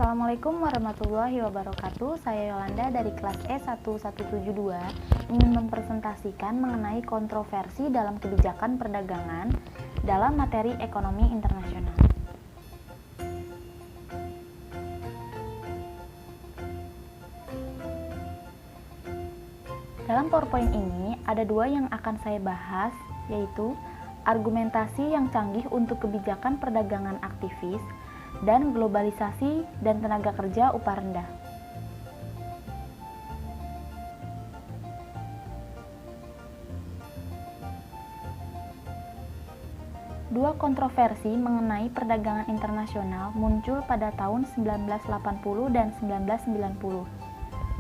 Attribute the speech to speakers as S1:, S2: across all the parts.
S1: Assalamualaikum warahmatullahi wabarakatuh. Saya Yolanda dari kelas E1172 ingin mempresentasikan mengenai kontroversi dalam kebijakan perdagangan dalam materi ekonomi internasional. Dalam PowerPoint ini ada dua yang akan saya bahas, yaitu argumentasi yang canggih untuk kebijakan perdagangan aktivis dan globalisasi dan tenaga kerja upah rendah. Dua kontroversi mengenai perdagangan internasional muncul pada tahun 1980 dan 1990.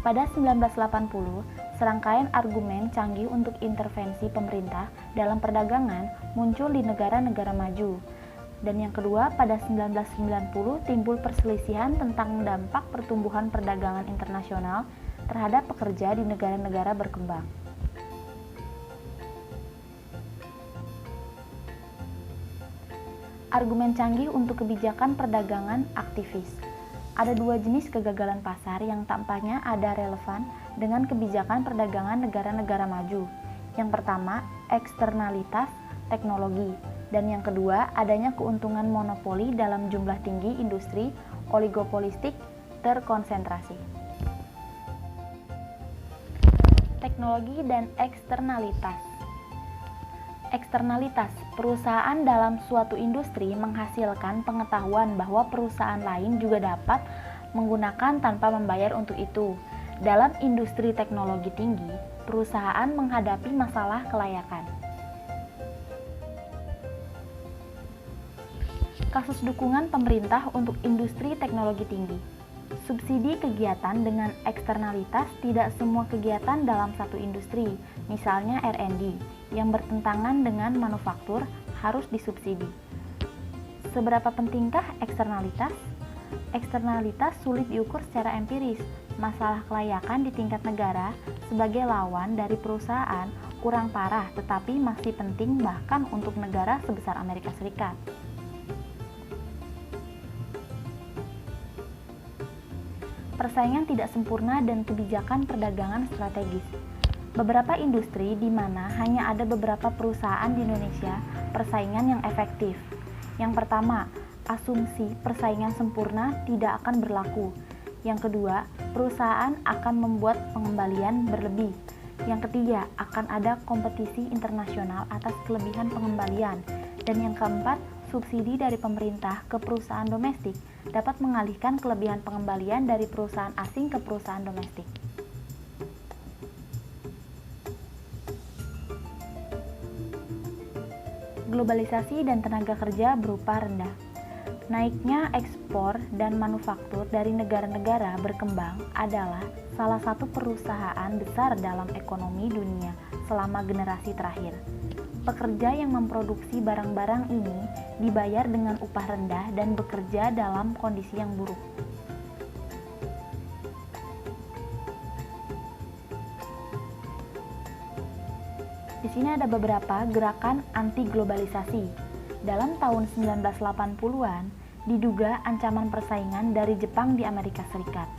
S1: Pada 1980, serangkaian argumen canggih untuk intervensi pemerintah dalam perdagangan muncul di negara-negara maju. Dan yang kedua, pada 1990 timbul perselisihan tentang dampak pertumbuhan perdagangan internasional terhadap pekerja di negara-negara berkembang. Argumen canggih untuk kebijakan perdagangan aktivis. Ada dua jenis kegagalan pasar yang tampaknya ada relevan dengan kebijakan perdagangan negara-negara maju. Yang pertama, eksternalitas teknologi. Dan yang kedua, adanya keuntungan monopoli dalam jumlah tinggi industri oligopolistik terkonsentrasi. Teknologi dan eksternalitas. Eksternalitas, perusahaan dalam suatu industri menghasilkan pengetahuan bahwa perusahaan lain juga dapat menggunakan tanpa membayar untuk itu. Dalam industri teknologi tinggi, perusahaan menghadapi masalah kelayakan. Kasus dukungan pemerintah untuk industri teknologi tinggi. Subsidi kegiatan dengan eksternalitas. Tidak semua kegiatan dalam satu industri, misalnya R&D, yang bertentangan dengan manufaktur harus disubsidi. Seberapa pentingkah eksternalitas? Eksternalitas sulit diukur secara empiris. Masalah kelayakan di tingkat negara sebagai lawan dari perusahaan kurang parah, tetapi masih penting bahkan untuk negara sebesar Amerika Serikat. Persaingan tidak sempurna dan kebijakan perdagangan strategis. Beberapa industri di mana hanya ada beberapa perusahaan di Indonesia, persaingan yang efektif. Yang pertama, asumsi persaingan sempurna tidak akan berlaku. Yang kedua, perusahaan akan membuat pengembalian berlebih. Yang ketiga, akan ada kompetisi internasional atas kelebihan pengembalian. Dan yang keempat, subsidi dari pemerintah ke perusahaan domestik dapat mengalihkan kelebihan pengembalian dari perusahaan asing ke perusahaan domestik. Globalisasi dan tenaga kerja berupa rendah. Naiknya ekspor dan manufaktur dari negara-negara berkembang adalah salah satu perusahaan besar dalam ekonomi dunia selama generasi terakhir. Pekerja yang memproduksi barang-barang ini dibayar dengan upah rendah dan bekerja dalam kondisi yang buruk. Di sini ada beberapa gerakan anti-globalisasi. Dalam tahun 1980-an, diduga ancaman persaingan dari Jepang di Amerika Serikat.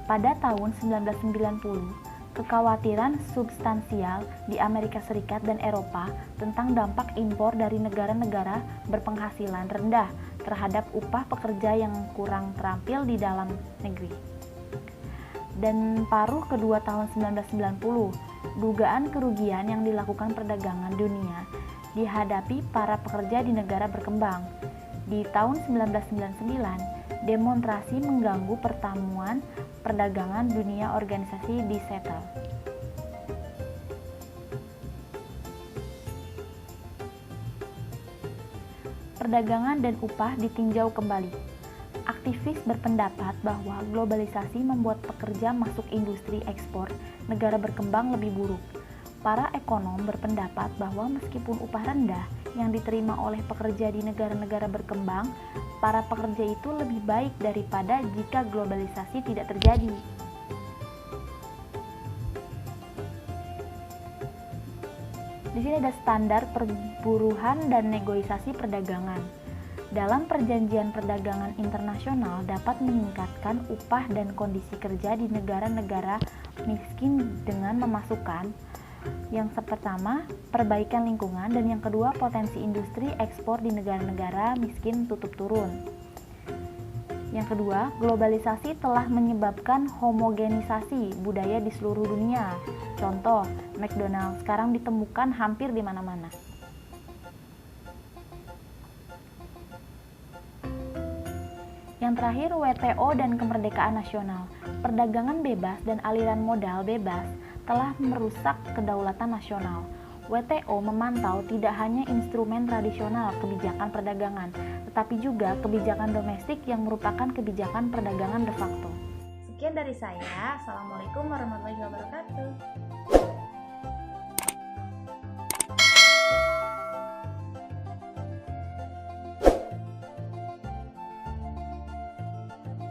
S1: Pada tahun 1990, kekhawatiran substansial di Amerika Serikat dan Eropa tentang dampak impor dari negara-negara berpenghasilan rendah terhadap upah pekerja yang kurang terampil di dalam negeri. Dan paruh kedua tahun 1990, dugaan kerugian yang dilakukan perdagangan dunia dihadapi para pekerja di negara berkembang. Di tahun 1999, demonstrasi mengganggu pertemuan perdagangan dunia organisasi di Seattle. Perdagangan dan upah ditinjau kembali. Aktivis berpendapat bahwa globalisasi membuat pekerja masuk industri ekspor negara berkembang lebih buruk. Para ekonom berpendapat bahwa meskipun upah rendah yang diterima oleh pekerja di negara-negara berkembang, para pekerja itu lebih baik daripada jika globalisasi tidak terjadi. Di sini ada standar perburuhan dan negosiasi perdagangan. dalam perjanjian perdagangan internasional dapat meningkatkan upah dan kondisi kerja di negara-negara miskin dengan memasukkan yang pertama, perbaikan lingkungan, dan yang kedua, potensi industri ekspor di negara-negara miskin tutup turun. Yang kedua, globalisasi telah menyebabkan homogenisasi budaya di seluruh dunia. Contoh, McDonald's sekarang ditemukan hampir di mana-mana. Yang terakhir, WTO dan kemerdekaan nasional. Perdagangan bebas dan aliran modal bebas telah merusak kedaulatan nasional. WTO memantau tidak hanya instrumen tradisional kebijakan perdagangan, tetapi juga kebijakan domestik yang merupakan kebijakan perdagangan de facto.
S2: Sekian dari saya. Assalamualaikum warahmatullahi wabarakatuh.